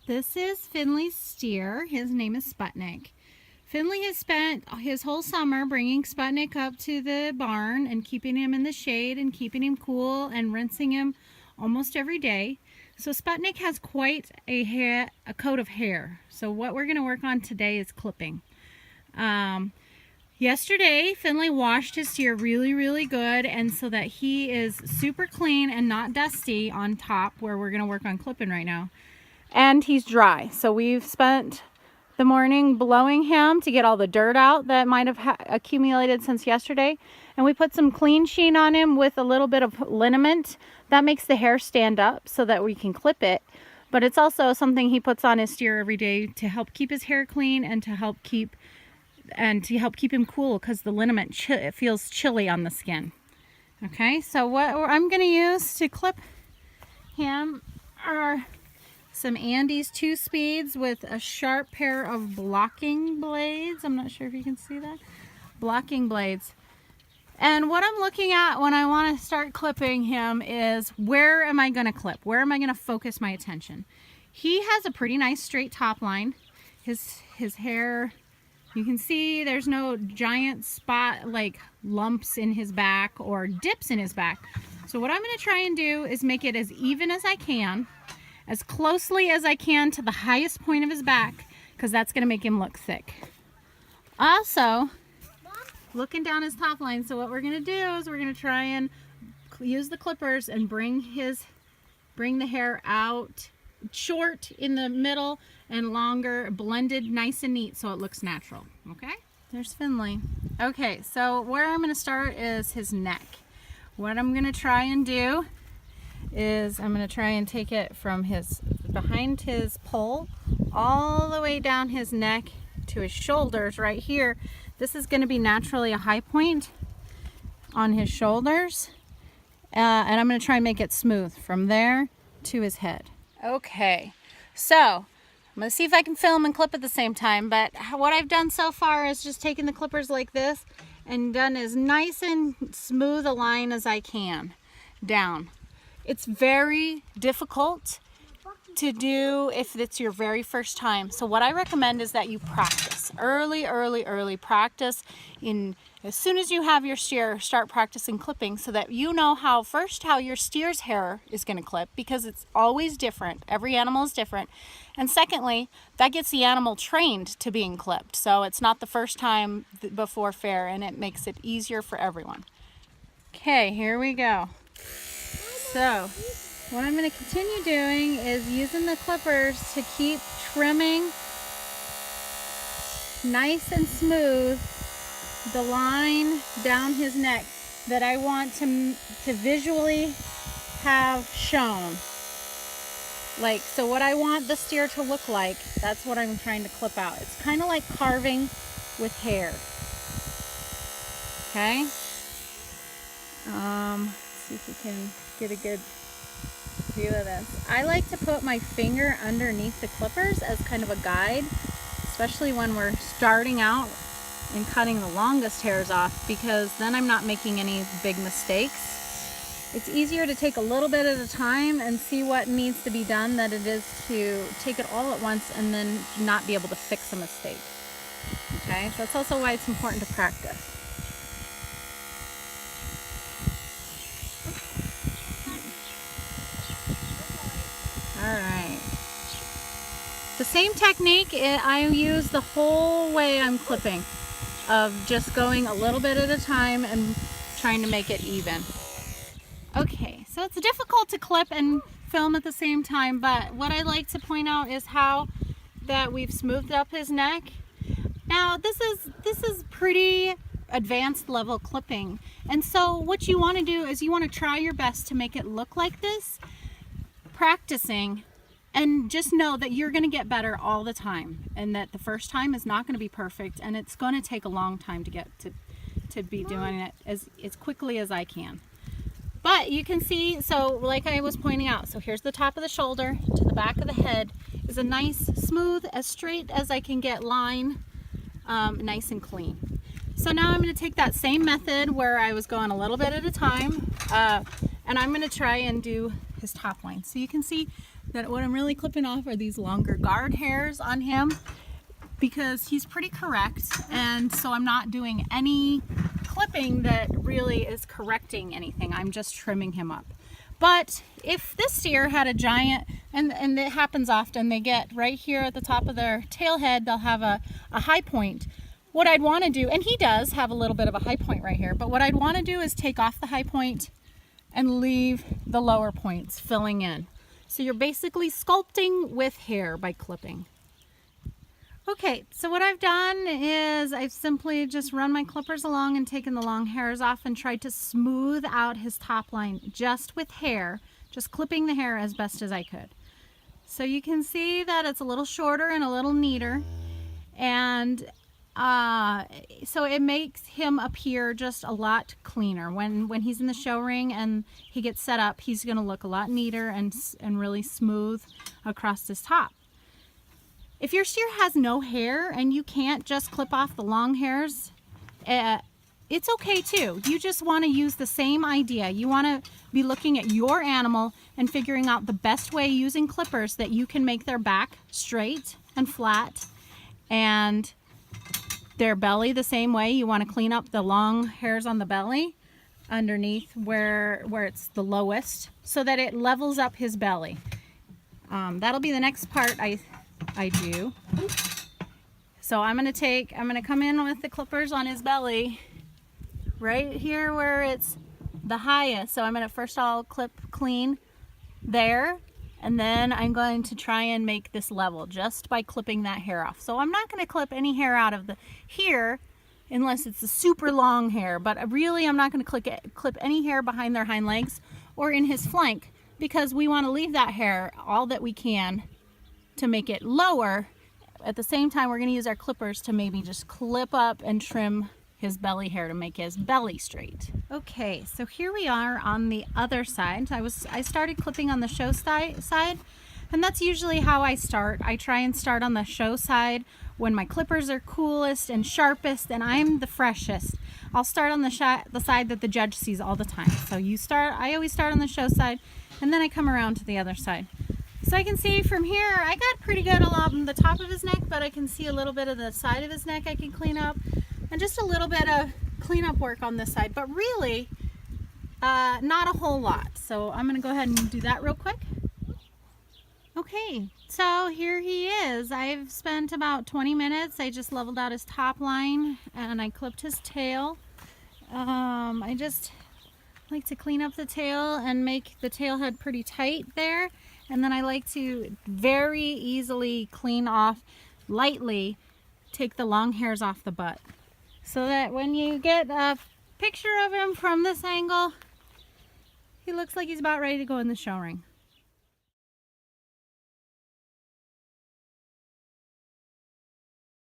This is Finley's steer. His name is Sputnik. Finley has spent his whole summer bringing Sputnik up to the barn and keeping him in the shade and keeping him cool and rinsing him almost every day. So Sputnik has quite a coat of hair. So what we're going to work on today is clipping. Yesterday, Finley washed his steer really good, and so that he is super clean and not dusty on top where we're going to work on clipping right now. And he's dry. So we've spent the morning blowing him to get all the dirt out that might have accumulated since yesterday. And we put some clean sheen on him with a little bit of liniment. That makes the hair stand up so that we can clip it. But it's also something he puts on his steer every day to help keep his hair clean and to help keep him cool, because the liniment it feels chilly on the skin. Okay, so what I'm going to use to clip him are some Andes 2-speeds with a sharp pair of blocking blades. I'm not sure if you can see that. Blocking blades. And what I'm looking at when I want to start clipping him is, where am I going to clip? Where am I going to focus my attention? He has a pretty nice straight top line. His hair, you can see there's no giant spot like lumps in his back or dips in his back. So what I'm going to try and do is make it as even as I can, as closely as I can to the highest point of his back, because that's going to make him look thick. Also, looking down his top line, so what we're going to do is we're going to try and use the clippers and bring the hair out short in the middle and longer, blended nice and neat so it looks natural. Okay, there's Finley. Okay, so where I'm going to start is his neck. What I'm going to try and do is I'm going to try and take it from behind his poll all the way down his neck to his shoulders right here. This is going to be naturally a high point on his shoulders, and I'm going to try and make it smooth from there to his head. Okay, so I'm going to see if I can film and clip at the same time, but what I've done so far is just taken the clippers like this and done as nice and smooth a line as I can down. It's very difficult to do if it's your very first time. So what I recommend is that you practice early practice. As soon as you have your steer, start practicing clipping so that you know how your steer's hair is going to clip, because it's always different. Every animal is different. And secondly, that gets the animal trained to being clipped. So it's not the first time before fair, and it makes it easier for everyone. Okay, here we go. So what I'm going to continue doing is using the clippers to keep trimming nice and smooth the line down his neck that I want to visually have shown. So what I want the steer to look like, that's what I'm trying to clip out. It's kind of like carving with hair. Okay? Let's see if we can get a good view of this. I like to put my finger underneath the clippers as kind of a guide, especially when we're starting out and cutting the longest hairs off, because then I'm not making any big mistakes. It's easier to take a little bit at a time and see what needs to be done than it is to take it all at once and then not be able to fix a mistake. Okay, so that's also why it's important to practice. Alright. The same technique I use the whole way I'm clipping, of just going a little bit at a time and trying to make it even. Okay, so it's difficult to clip and film at the same time, but what I like to point out is how that we've smoothed up his neck. Now this is pretty advanced level clipping, and so what you want to do is you want to try your best to make it look like this, practicing, and just know that you're going to get better all the time, and that the first time is not going to be perfect, and it's going to take a long time to get to be doing it as quickly as I can. But you can see, so like I was pointing out, so here's the top of the shoulder to the back of the head is a nice, smooth, as straight as I can get line, nice and clean. So now I'm going to take that same method where I was going a little bit at a time, and I'm going to try and do his top line. So you can see that what I'm really clipping off are these longer guard hairs on him, because he's pretty correct, and so I'm not doing any clipping that really is correcting anything. I'm just trimming him up. But if this steer had a giant, and it happens often, they get right here at the top of their tail head, they'll have a high point. What I'd want to do, and he does have a little bit of a high point right here, but what I'd want to do is take off the high point and leave the lower points filling in. So you're basically sculpting with hair by clipping. Okay, so what I've done is I've simply just run my clippers along and taken the long hairs off and tried to smooth out his top line just with hair, just clipping the hair as best as I could. So you can see that it's a little shorter and a little neater, and so it makes him appear just a lot cleaner. When he's in the show ring and he gets set up, he's going to look a lot neater and really smooth across his top. If your steer has no hair and you can't just clip off the long hairs, it's okay too. You just want to use the same idea. You want to be looking at your animal and figuring out the best way using clippers that you can make their back straight and flat, and their belly the same way. You want to clean up the long hairs on the belly underneath where it's the lowest, so that it levels up his belly. That'll be the next part I do. So I'm gonna come in with the clippers on his belly right here where it's the highest. So I'm gonna first all clip clean there, and then I'm going to try and make this level just by clipping that hair off. So I'm not going to clip any hair out of the here unless it's a super long hair, but really I'm not going to clip any hair behind their hind legs or in his flank, because we want to leave that hair all that we can to make it lower. At the same time, we're going to use our clippers to maybe just clip up and trim his belly hair to make his belly straight. Okay, so here we are on the other side. I started clipping on the show side, and that's usually how I start. I try and start on the show side when my clippers are coolest and sharpest and I'm the freshest. I'll start on the side that the judge sees all the time. So I always start on the show side, and then I come around to the other side. So I can see from here, I got pretty good along the top of his neck, but I can see a little bit of the side of his neck I can clean up, and just a little bit of cleanup work on this side, but really not a whole lot. So I'm gonna go ahead and do that real quick. Okay, so here he is. I've spent about 20 minutes. I just leveled out his top line and I clipped his tail. I just like to clean up the tail and make the tail head pretty tight there. And then I like to very easily clean off, lightly take the long hairs off the butt, so that when you get a picture of him from this angle, he looks like he's about ready to go in the show ring.